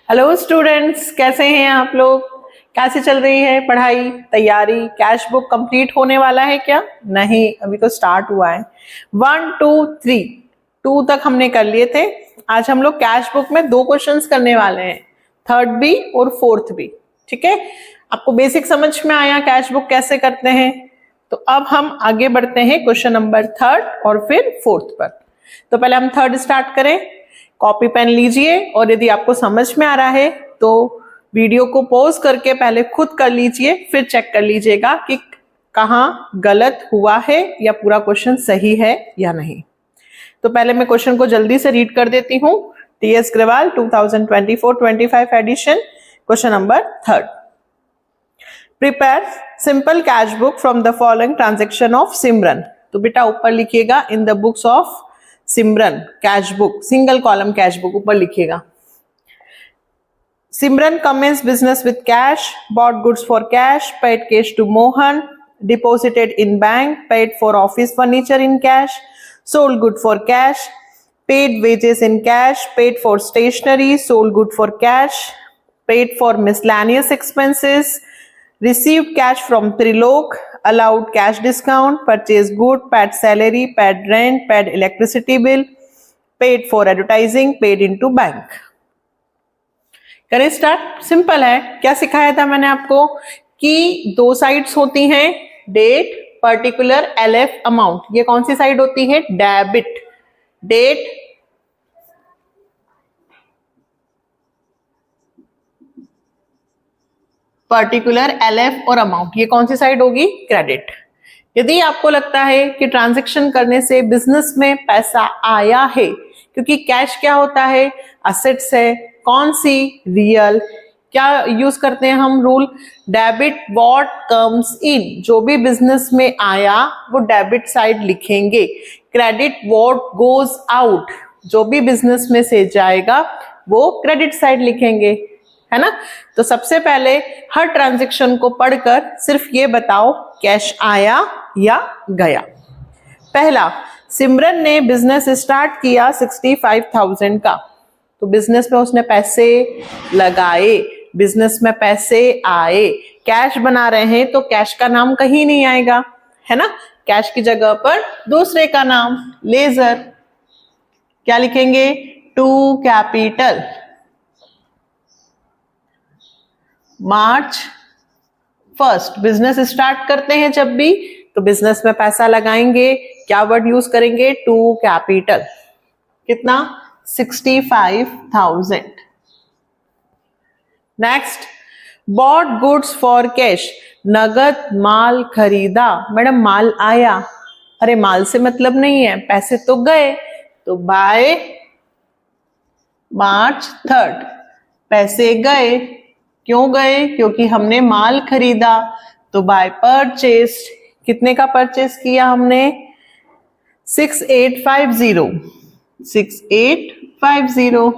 Hello students, कैसे हैं आप लोग? कैसे चल रही है पढ़ाई, तैयारी? कैश बुक कंप्लीट होने वाला है क्या? नहीं, अभी तो स्टार्ट हुआ है। 1 2 3 2 तक हमने कर लिए थे। आज हम लोग कैश बुक में 2 क्वेश्चंस करने वाले हैं, थर्ड भी और फोर्थ भी। ठीक है, आपको बेसिक समझ में आया कैश बुक कैसे करते हैं? तो अब हम आगे बढ़ते हैं क्वेश्चन नंबर थर्ड और फिर फोर्थ पर। तो पहले हम थर्ड स्टार्ट करें। कॉपी पेन लीजिए और यदि आपको समझ में आ रहा है तो वीडियो को पॉज करके पहले खुद कर लीजिए, फिर चेक कर लीजिएगा कि कहाँ गलत हुआ है या पूरा क्वेश्चन सही है या नहीं। तो पहले मैं क्वेश्चन को जल्दी से रीड कर देती हूँ। TS Grewal 2024-25 edition, question number third. Prepare simple cash book from the following transaction of Simran. तो बेटा ऊपर लिखिएगा in the books of Simran cash book, single column cash book ऊपर लिखिएगा। Simran commenced business with cash, bought goods for cash, paid cash to Mohan, deposited in bank, paid for office furniture in cash, sold good for cash, paid wages in cash, paid for stationery, sold good for cash, paid for miscellaneous expenses, received cash from Trilok, allowed cash discount, purchased good, paid salary, paid rent, paid electricity bill, paid for advertising, paid into bank। करें start. Simple है। क्या सिखाया था मैंने आपको कि 2 sides होती हैं, डेट, पर्टिकुलर, एलएफ, अमाउंट। ये कौन सी साइड होती है? डेबिट। डेट, पर्टिकुलर, एलएफ और अमाउंट, ये कौन सी साइड होगी? क्रेडिट। यदि आपको लगता है कि ट्रांजैक्शन करने से बिजनेस में पैसा आया है, क्योंकि कैश क्या होता है? असेट्स है। कौन सी? रियल। क्या यूज करते हैं हम rule? Debit what comes in, जो भी बिजनेस में आया वो डेबिट साइड लिखेंगे। क्रेडिट व्हाट गोज आउट, जो भी बिजनेस में से जाएगा वो क्रेडिट साइड लिखेंगे, है ना? तो सबसे पहले हर ट्रांजैक्शन को पढ़कर सिर्फ ये बताओ कैश आया या गया। पहला, सिमरन ने बिजनेस स्टार्ट किया 65,000 का, तो बिजनेस में उसने पैसे लगाए, बिजनेस में पैसे आए। कैश बना रहे हैं तो कैश का नाम कहीं नहीं आएगा, है ना? कैश की जगह पर दूसरे का नाम, लेजर। क्या लिखेंगे? To capital. March first, business start करते हैं जब भी तो बिजनेस में पैसा लगाएंगे, क्या वर्ड यूज करेंगे? To capital. कितना? 65,000। Next, bought goods for cash, नगद माल खरीदा। मैडम माल आया, अरे माल से मतलब नहीं है, पैसे तो गए, तो बाय मार्च थर्ड पैसे गए। क्यों गए? क्योंकि हमने माल खरीदा, तो बाय परचेस्ड। कितने का परचेस किया हमने? 6850। 6850।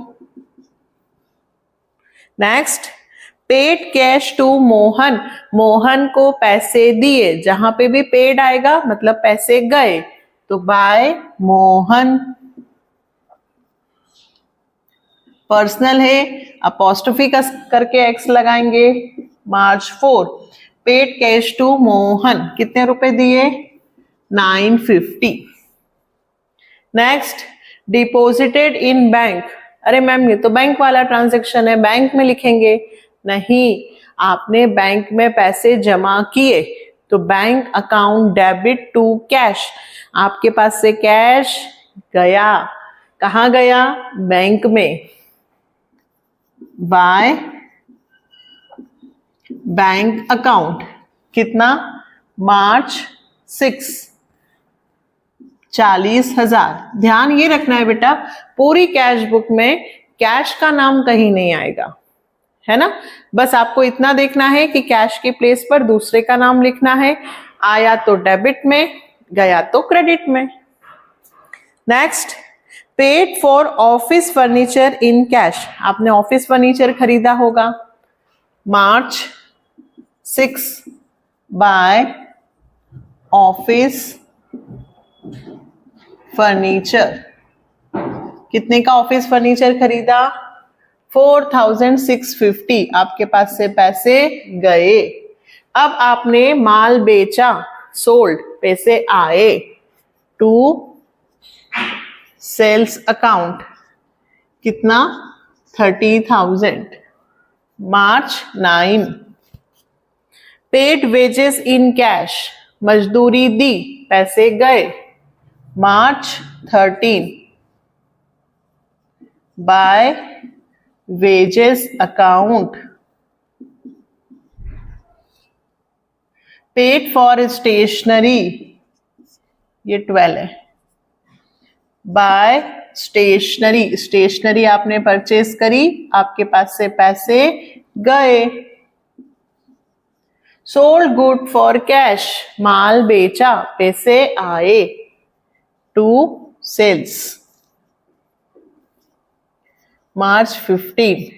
Next, paid cash to Mohan, Mohan को पैसे दिए। जहां पे भी पेड आएगा मतलब पैसे गए, तो बाय मोहन। पर्सनल है, अपॉस्ट्रोफी करके एक्स लगाएंगे। मार्च 4, पेड कैश टू मोहन, कितने रुपए दिए? 950। Next, deposited in bank. अरे मैम ये तो बैंक वाला ट्रांजैक्शन है, बैंक में लिखेंगे। नहीं, आपने बैंक में पैसे जमा किए, तो bank account debit to cash. आपके पास से कैश गया, कहाँ गया? बैंक में। By bank account. कितना? मार्च 6, 40,000। ध्यान ये रखना है बेटा, पूरी कैश बुक में कैश का नाम कहीं नहीं आएगा, है ना? बस आपको इतना देखना है कि कैश के प्लेस पर दूसरे का नाम लिखना है। आया तो डेबिट में, गया तो क्रेडिट में। Next, paid for office furniture in cash. आपने ऑफिस फर्नीचर खरीदा होगा। मार्च 6 बाय ऑफिस फर्नीचर। कितने का ऑफिस फर्नीचर खरीदा? 4650 आपके पास से पैसे गए। अब आपने माल बेचा, सोल्ड, पैसे आए। टू सेल्स अकाउंट कितना? 30,000। March 9। Paid wages in cash, मजदूरी दी, पैसे गए। March 13। By wages account, paid for stationery, ये 12 है। बाय स्टेशनरी, स्टेशनरी आपने परचेस करी, आपके पास से पैसे गए। सोल्ड गुड फॉर कैश, माल बेचा, पैसे आए। To sales, March 15।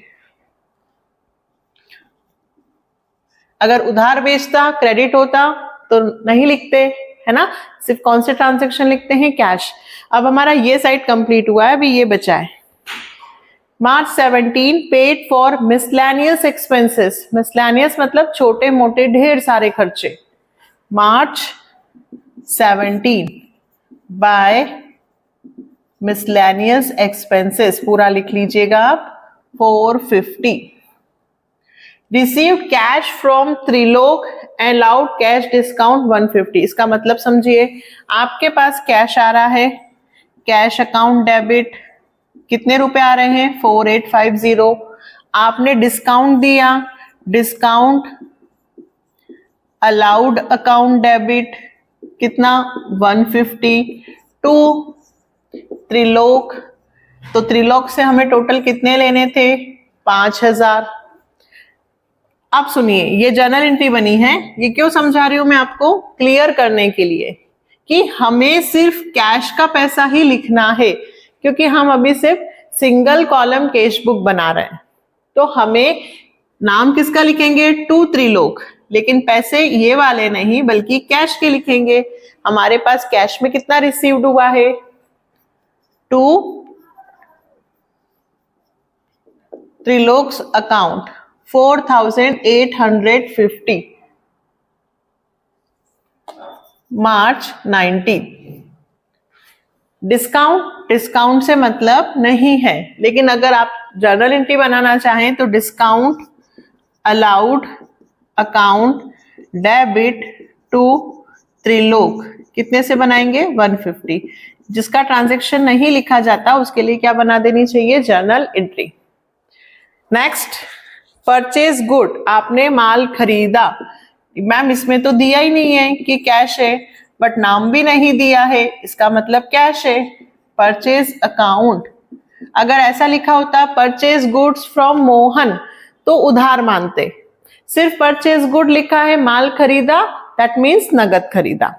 अगर उधार बेचता, क्रेडिट होता तो नहीं लिखते, है ना, सिर्फ कौन से ट्रांजैक्शन लिखते हैं? कैश। अब हमारा ये साइड कंप्लीट हुआ है, अभी ये बचा है। मार्च 17 पेड फॉर मिसलैनियस एक्सपेंसेस, मिसलैनियस मतलब छोटे मोटे ढेर सारे खर्चे। मार्च 17 बाय मिसलैनियस एक्सपेंसेस, पूरा लिख लीजिएगा आप, 450। Received cash from Trilok and allowed cash discount 150। इसका मतलब समझिए, आपके पास कैश आ रहा है, कैश अकाउंट डेबिट, कितने रुपए आ रहे हैं? 4850। आपने डिस्काउंट दिया, डिस्काउंट अलाउड अकाउंट डेबिट कितना? 150 टू त्रिलोक। तो त्रिलोक से हमें टोटल कितने लेने थे? 5000। अब सुनिए, ये जर्नल एंट्री बनी है, ये क्यों समझा रही हूं मैं आपको? क्लियर करने के लिए कि हमें सिर्फ कैश का पैसा ही लिखना है, क्योंकि हम अभी सिर्फ सिंगल कॉलम कैश बुक बना रहे हैं। तो हमें नाम किसका लिखेंगे? टू त्रिलोक, लेकिन पैसे ये वाले नहीं बल्कि कैश के लिखेंगे। हमारे पास कैश में कितना रिसीव्ड हुआ है? To Trilok's account 4850। March 19। Discount, discount से मतलब नहीं है, लेकिन अगर आप जर्नल एंट्री बनाना चाहें तो discount allowed account debit to Trilok कितने से बनाएंगे? 150। जिसका ट्रांजैक्शन नहीं लिखा जाता उसके लिए क्या बना देनी चाहिए? Journal entry. Next, purchase good, आपने माल खरीदा। मैम इसमें तो दिया ही नहीं है कि कैश है, बट नाम भी नहीं दिया है, इसका मतलब कैश है। परचेज अकाउंट, अगर ऐसा लिखा होता परचेज गुड्स फ्रॉम मोहन तो उधार मानते, सिर्फ परचेज गुड लिखा है, माल खरीदा, दैट मीन्स नगद खरीदा।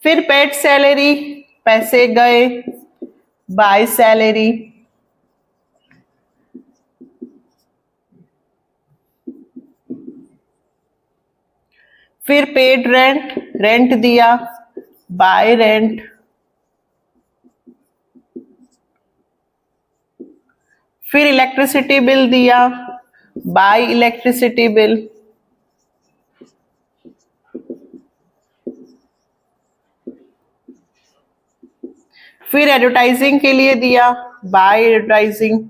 फिर पेड सैलरी, पैसे गए, बाय सैलरी। फिर पेड रेंट, रेंट दिया, बाय रेंट। फिर इलेक्ट्रिसिटी बिल दिया, बाय इलेक्ट्रिसिटी बिल। फिर एडवर्टाइजिंग के लिए दिया, बाय एडवर्टाइजिंग।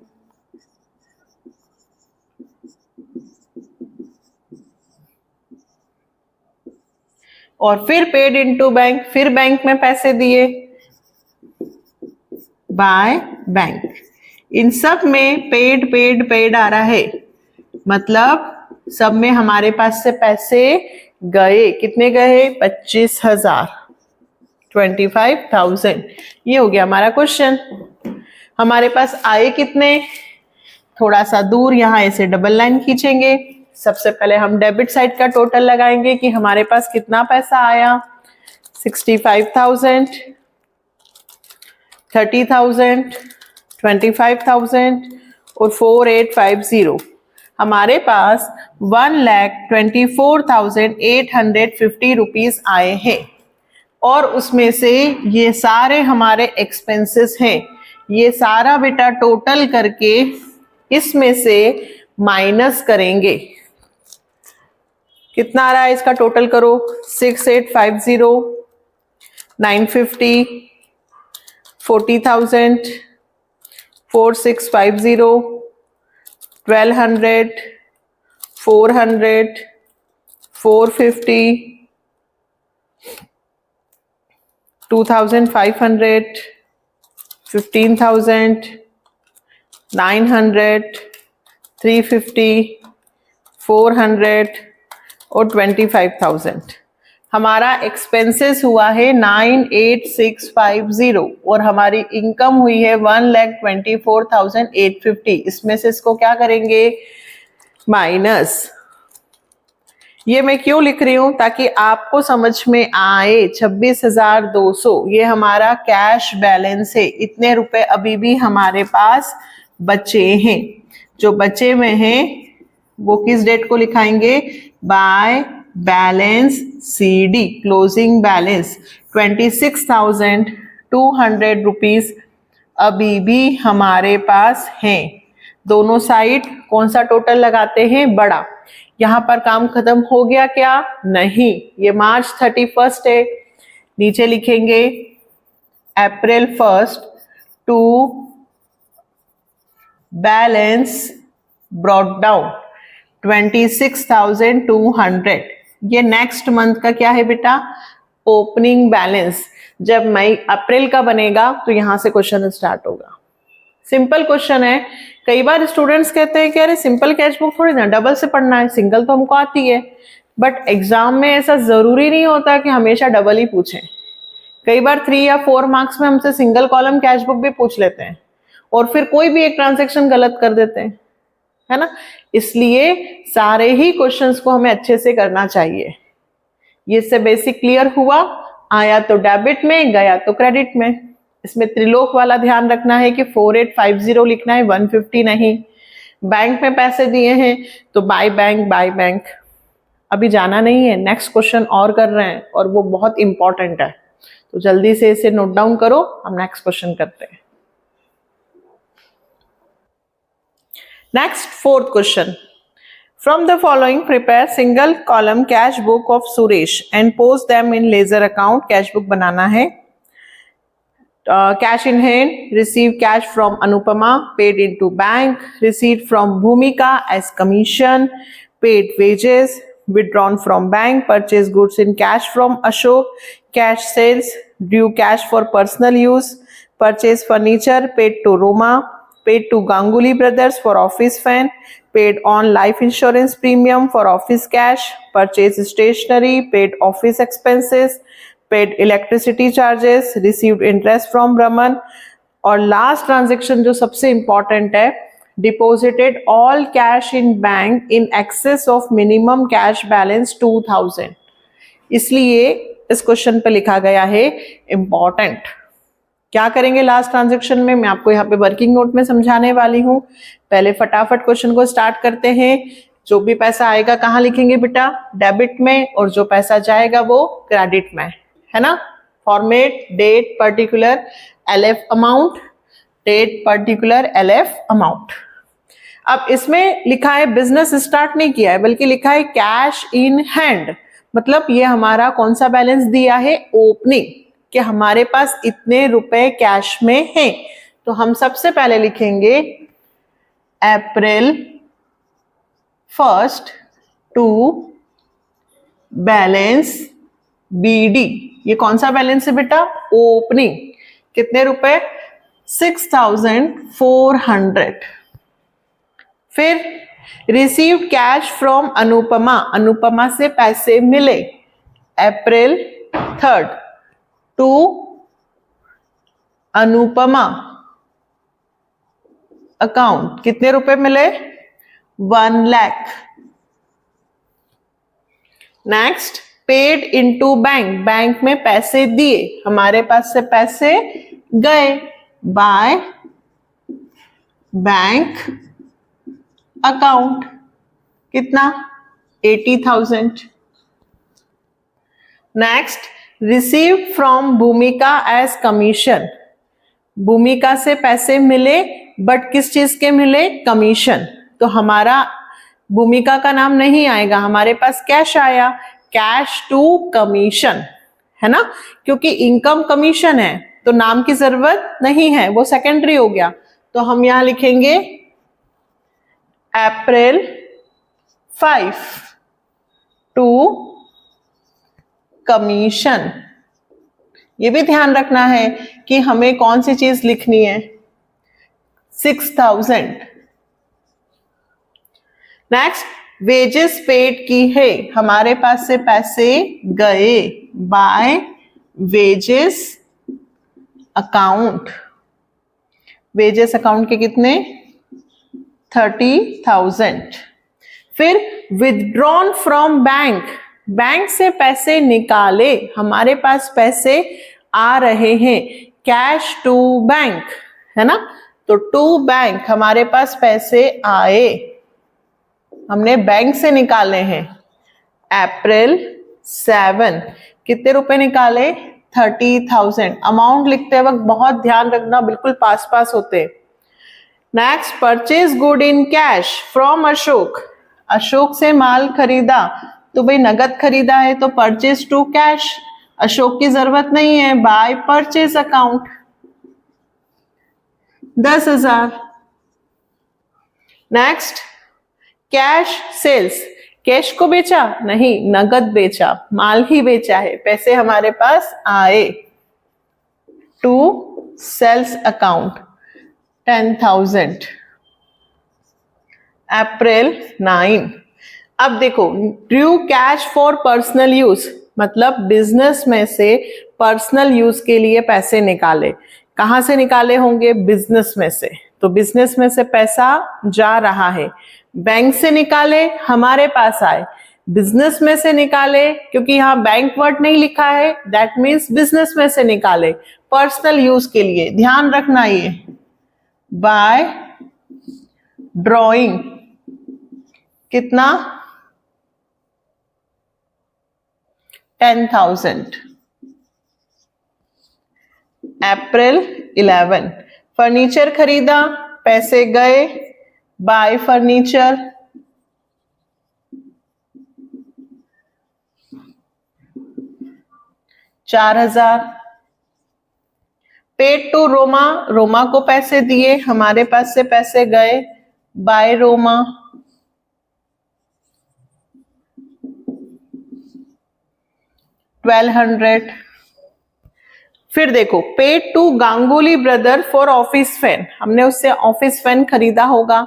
और फिर पेड इनटू बैंक, फिर बैंक में पैसे दिए, बाय बैंक। इन सब में पेड पेड पेड आ रहा है, मतलब सब में हमारे पास से पैसे गए। कितने गए? 25,000, 25,000। ये हो गया हमारा क्वेश्चन। हमारे पास आए कितने? थोड़ा सा दूर यहां ऐसे डबल लाइन खींचेंगे। सबसे पहले हम डेबिट साइड का टोटल लगाएंगे कि हमारे पास कितना पैसा आया। 65,000, 30,000, 25,000 और 4850। हमारे पास 1,24,850 रुपीज आए हैं, और उसमें से ये सारे हमारे एक्सपेंसेस हैं। ये सारा बेटा टोटल करके इसमें से माइनस करेंगे, कितना आ रहा है इसका टोटल करो, 6850, 950, 40,000, 4650, 1200, 400, 450, 2500, 15,000, 900, 350, 400 और 25,000। हमारा एक्सपेंसेस हुआ है 98,650 और हमारी इनकम हुई है 1,24,850। इसमें से इसको क्या करेंगे, माइनस। ये मैं क्यों लिख रही हूं, ताकि आपको समझ में आए। 26,200 ये हमारा कैश बैलेंस है। इतने रुपए अभी भी हमारे पास बचे हैं। जो बचे में हैं वो किस डेट को लिखाएंगे, by balance CD, closing balance 26,200 rupees अभी भी हमारे पास हैं। दोनों साइड कौन सा टोटल लगाते हैं, बड़ा। यहां पर काम खत्म हो गया क्या, नहीं, ये मार्च 31 है। नीचे लिखेंगे अप्रैल 1 टू बैलेंस ब्रॉट डाउन 26,200। ये नेक्स्ट मंथ का क्या है बेटा, ओपनिंग बैलेंस। जब मई अप्रैल का बनेगा तो यहां से क्वेश्चन स्टार्ट होगा। सिंपल क्वेश्चन है। कई बार स्टूडेंट्स कहते हैं कि अरे सिंपल कैश बुक थोड़ी ना डबल से पढ़ना है, सिंगल तो हमको आती है। बट एग्जाम में ऐसा जरूरी नहीं होता कि हमेशा डबल ही पूछें। कई बार 3 या 4 मार्क्स में हमसे सिंगल कॉलम कैश बुक भी पूछ लेते हैं और फिर कोई भी एक ट्रांजेक्शन गलत कर देते हैं, है ना। इसलिए सारे ही क्वेश्चंस को हमें अच्छे से करना चाहिए। ये से बेसिक क्लियर हुआ। आया तो डेबिट में, गया तो क्रेडिट में। इसमें त्रिलोक वाला ध्यान रखना है कि 4850 लिखना है, 150 नहीं। बैंक में पैसे दिए हैं तो बाय बैंक। अभी जाना नहीं है, नेक्स्ट क्वेश्चन और कर रहे हैं और वो बहुत इंपॉर्टेंट है, तो जल्दी से इसे नोट डाउन करो। हम नेक्स्ट क्वेश्चन करते हैं। Next, fourth question. From the following, prepare single column cash book of Suresh and post them in ledger account. Cash book बनाना है। Cash in hand, receive cash from Anupama, paid into bank, receipt from Bhumika as commission, paid wages, withdrawn from bank, purchase goods in cash from Ashok, cash sales, due cash for personal use, purchase furniture, paid to Roma, paid to Ganguly Brothers for office fan, paid on life insurance premium for office cash, purchase stationery, paid office expenses, paid electricity charges, received interest from Brahman, और last transaction जो सबसे important है, deposited all cash in bank in excess of minimum cash balance 2000। इसलिए इस question पे लिखा गया है इंपॉर्टेंट। क्या करेंगे लास्ट ट्रांजेक्शन में, मैं आपको यहाँ पे वर्किंग नोट में समझाने वाली हूँ। पहले फटाफट क्वेश्चन को स्टार्ट करते हैं। जो भी पैसा आएगा कहाँ लिखेंगे बेटा, डेबिट में, और जो पैसा जाएगा वो क्रेडिट में, है ना। Format date particular LF amount, date particular LF amount. अब इसमें लिखा है बिजनेस स्टार्ट नहीं किया है, बल्कि लिखा है कैश इन हैंड। मतलब ये हमारा कौन सा बैलेंस दिया है, ओपनिंग, कि हमारे पास इतने रुपए कैश में हैं। तो हम सबसे पहले लिखेंगे अप्रैल 1 टू बैलेंस BD। ये कौन सा बैलेंस है बेटा, ओपनिंग। कितने रुपए, 6,400। फिर received cash from Anupama, Anupama से पैसे मिले अप्रैल 3 टू अनुपमा अकाउंट। कितने रुपए मिले, 1 lakh. Next, paid into bank, bank में पैसे दिए, हमारे पास से पैसे गए बाय बैंक अकाउंट। कितना, 80,000। नेक्स्ट, रिसीव फ्रॉम भूमिका एज कमीशन, भूमिका से पैसे मिले बट किस चीज के मिले? कमीशन। तो हमारा भूमिका का नाम नहीं आएगा, हमारे पास कैश आया, कैश टू कमीशन, है ना, क्योंकि इनकम कमीशन है तो नाम की जरूरत नहीं है, वो सेकेंडरी हो गया। तो हम यहां लिखेंगे अप्रैल 5 टू कमीशन। ये भी ध्यान रखना है कि हमें कौन सी चीज लिखनी है, 6000। नेक्स्ट, वेजेस पेड की है, हमारे पास से पैसे गए, by wages account. Wages account के कितने? 30,000। फिर विथड्रॉन फ्रॉम बैंक, बैंक से पैसे निकाले, हमारे पास पैसे आ रहे हैं, कैश टू बैंक, है ना, तो टू बैंक हमारे पास पैसे आए, हमने बैंक से निकाले हैं। अप्रैल 7 कितने रुपए निकाले? 30,000। अमाउंट लिखते वक्त बहुत ध्यान रखना, बिल्कुल पास पास होते। Next, purchase good in cash from Ashok, Ashok से माल खरीदा, तो भाई नगद खरीदा है तो परचेज टू कैश, अशोक की जरूरत नहीं है, by purchase account 10,000। Next, cash sales, cash को बेचा नहीं, नगद बेचा, माल ही बेचा है, पैसे हमारे पास आए, टू सेल्स अकाउंट 10,000। अप्रैल 9। अब देखो, Drew cash for personal use, मतलब बिजनेस में से पर्सनल यूज के लिए पैसे निकाले। कहां से निकाले होंगे? बिजनेस में से, तो बिजनेस में से पैसा जा रहा है, बैंक से निकाले, हमारे पास आए, बिजनेस में से निकाले, क्योंकि यहां बैंक वर्ड नहीं लिखा है, दैट मीन्स बिजनेस में से निकाले, पर्सनल यूज के लिए, ध्यान रखना ये, बाय ड्रॉइंग, कितना? 10,000। अप्रैल 11 फर्नीचर खरीदा, पैसे गए, by furniture 4,000। Paid to Roma, Roma को पैसे दिए, हमारे पास से पैसे गए, बाय रोमा 1200। फिर देखो, paid to Ganguly brother for office fan, हमने उससे ऑफिस फैन खरीदा होगा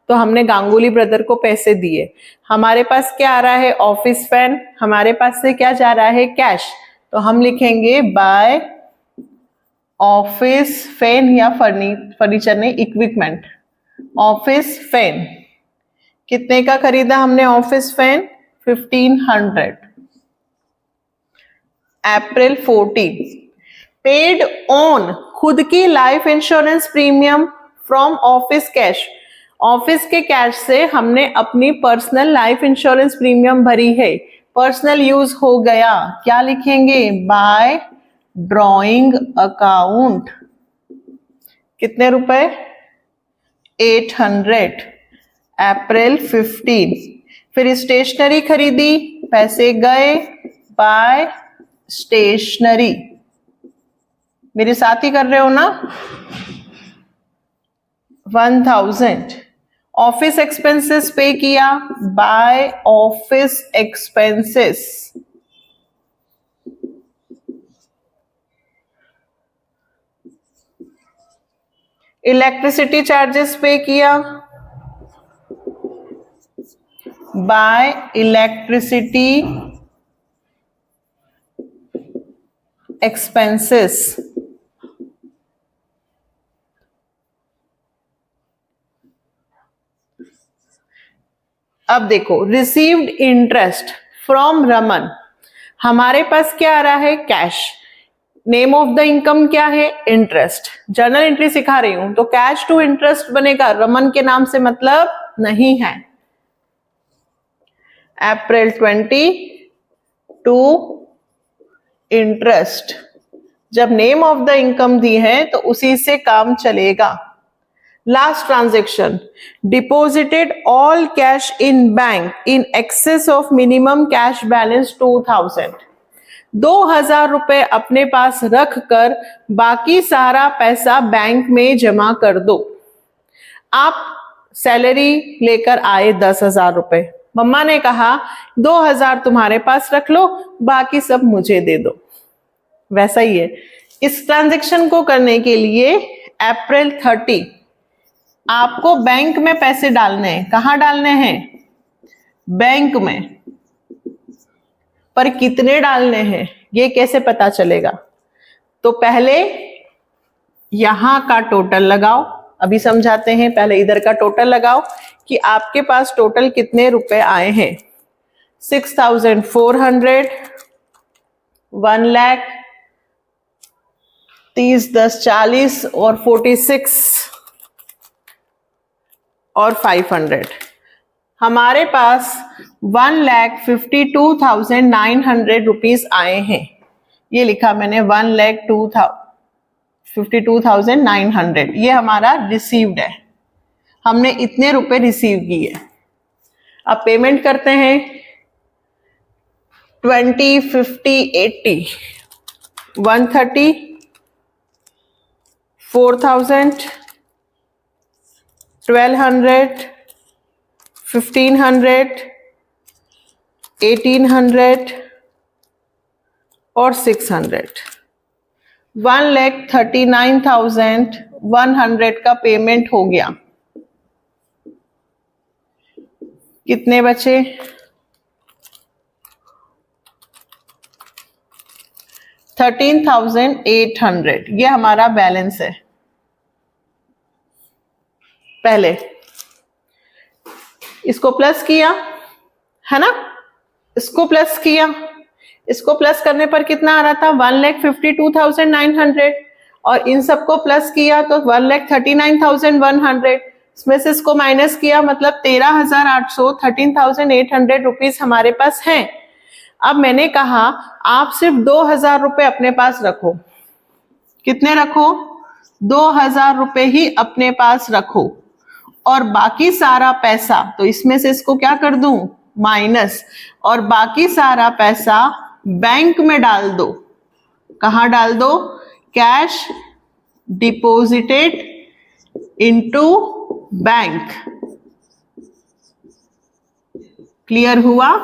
तो हमने गांगुली ब्रदर को पैसे दिए, हमारे पास क्या आ रहा है? ऑफिस फैन, हमारे पास से क्या जा रहा है? कैश, तो हम लिखेंगे बाय ऑफिस फैन, या फर्नीचर नहीं, इक्विपमेंट, ऑफिस फैन। कितने का खरीदा हमने office fan? 1500। April 14 paid on, खुद की life insurance premium from office cash, office के कैश से हमने अपनी पर्सनल लाइफ इंश्योरेंस प्रीमियम भरी है, पर्सनल यूज हो गया, क्या लिखेंगे? बाय ड्रॉइंग अकाउंट, कितने रुपए? 800। अप्रैल 15 फिर स्टेशनरी खरीदी, पैसे गए, बाय स्टेशनरी, मेरे साथ ही कर रहे हो ना? 1000। ऑफिस एक्सपेंसेस पे किया, by office expenses, electricity charges pay किया, बाय इलेक्ट्रिसिटी एक्सपेंसेस। अब देखो, रिसीव्ड इंटरेस्ट फ्रॉम रमन, हमारे पास क्या आ रहा है? Cash, name of the income क्या है? इंटरेस्ट, जर्नल एंट्री सिखा रही हूं तो कैश टू इंटरेस्ट बनेगा, रमन के नाम से मतलब नहीं है। अप्रैल 20 टू इंटरेस्ट, जब नेम ऑफ द इनकम दी है तो उसी से काम चलेगा, last transaction, deposited all cash in bank in excess of minimum cash balance 2000। 2000 रुपए अपने पास रख कर बाकी सारा पैसा बैंक में जमा कर दो। आप सैलरी लेकर आए 10,000 रुपए, मम्मा ने कहा 2000 तुम्हारे पास रख लो, बाकी सब मुझे दे दो। वैसा ही है, इस ट्रांजैक्शन को करने के लिए अप्रैल 30 आपको बैंक में पैसे डालने हैं। कहां डालने हैं? बैंक में। पर कितने डालने हैं ये कैसे पता चलेगा? तो पहले यहां का टोटल लगाओ, अभी समझाते हैं। पहले इधर का टोटल लगाओ कि आपके पास टोटल कितने रुपए आए हैं। 6,400, 1 लाख, 30, 10, 40 और 46 और 500। हमारे पास 1,52,900 रुपीज आए हैं। ये लिखा मैंने 1,52,900, ये हमारा रिसीव्ड है, हमने इतने रुपए रिसीव किए। अब पेमेंट करते हैं 20, 50, 80, 130, 4,000, 1,200, 1,500, 1,800 और 600। 1,39,100 का पेमेंट हो गया। कितने बचे? 13,800, ये हमारा बैलेंस है। पहले इसको प्लस किया है ना, इसको प्लस किया, इसको प्लस करने पर कितना आ रहा था? 1,52,900 और इन सबको प्लस किया तो 1,39,100। इसमें से इसको माइनस किया मतलब 13,800, 13,800 रुपीज हमारे पास हैं। अब मैंने कहा आप सिर्फ 2,000 रुपए अपने पास रखो। कितने रखो? 2,000 रुपए ही अपने पास रखो और बाकी सारा पैसा, तो इसमें से इसको क्या कर दूं? माइनस, और बाकी सारा पैसा बैंक में डाल दो। कहां डाल दो? Cash deposited into bank. Clear हुआ?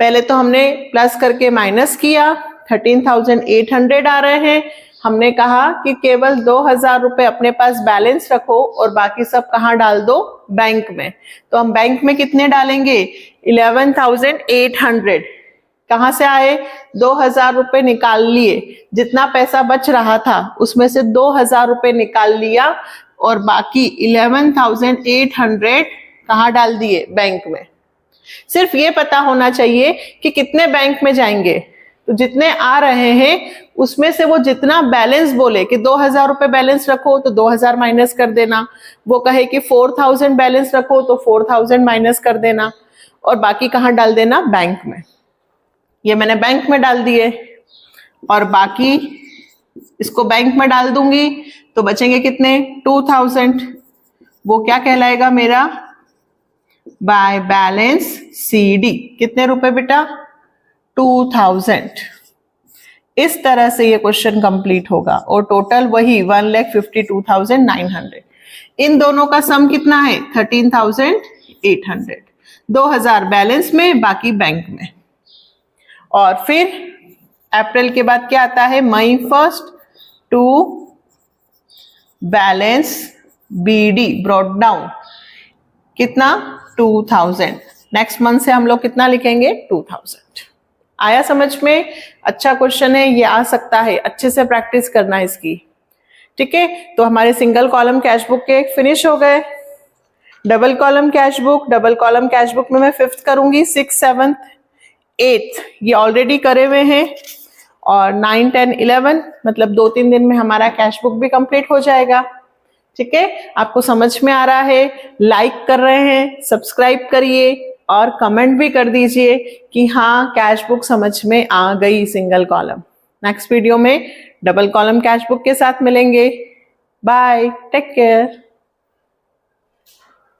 पहले तो हमने प्लस करके माइनस किया, 13,800 आ रहे हैं। हमने कहा कि केवल 2,000 रुपए अपने पास बैलेंस रखो और बाकी सब कहां डाल दो? बैंक में। तो हम बैंक में कितने डालेंगे? 11,800। कहां से आए? 2,000 रुपए निकाल लिए, जितना पैसा बच रहा था उसमें से 2,000 रुपए निकाल लिया और बाकी 11,800 कहां डाल दिए? बैंक में। सिर्फ ये पता होना चाहिए कि कितने बैंक में जाएंगे, तो जितने आ रहे हैं उसमें से वो जितना बैलेंस बोले कि 2,000 रुपए बैलेंस रखो तो 2,000 माइनस कर देना, वो कहे कि 4,000 बैलेंस रखो तो 4,000 माइनस कर देना और बाकी कहां डाल देना? बैंक में। ये मैंने बैंक में डाल दिए और बाकी इसको बैंक में डाल दूंगी तो बचेंगे कितने? 2,000। वो क्या कहलाएगा मेरा? Bye balance CD। कितने रुपए बेटा? 2,000। इस तरह से ये क्वेश्चन कंप्लीट होगा और टोटल वही 1,52,900। इन दोनों का सम कितना है? 13,800। 2,000 बैलेंस में, बाकी बैंक में। और फिर अप्रैल के बाद क्या आता है? May 1 to balance BD brought down. कितना? 2,000। नेक्स्ट मंथ से हम लोग कितना लिखेंगे? 2,000। आया समझ में? अच्छा क्वेश्चन है, ये आ सकता है, अच्छे से प्रैक्टिस करना इसकी। ठीक है, तो हमारे सिंगल कॉलम कैश बुक के फिनिश हो गए। डबल कॉलम कैश बुक में मैं 5th करूंगी, 6th, 7th, 8th ये ऑलरेडी करे हुए हैं और 9, 10, 11 मतलब 2-3 दिन में हमारा कैश बुक भी कंप्लीट हो जाएगा। ठीक है, आपको समझ में आ रहा है? लाइक कर रहे हैं, सब्सक्राइब करिए और कमेंट भी कर दीजिए कि हाँ कैश बुक समझ में आ गई सिंगल कॉलम। नेक्स्ट वीडियो में डबल कॉलम कैश बुक के साथ मिलेंगे। Bye, take care.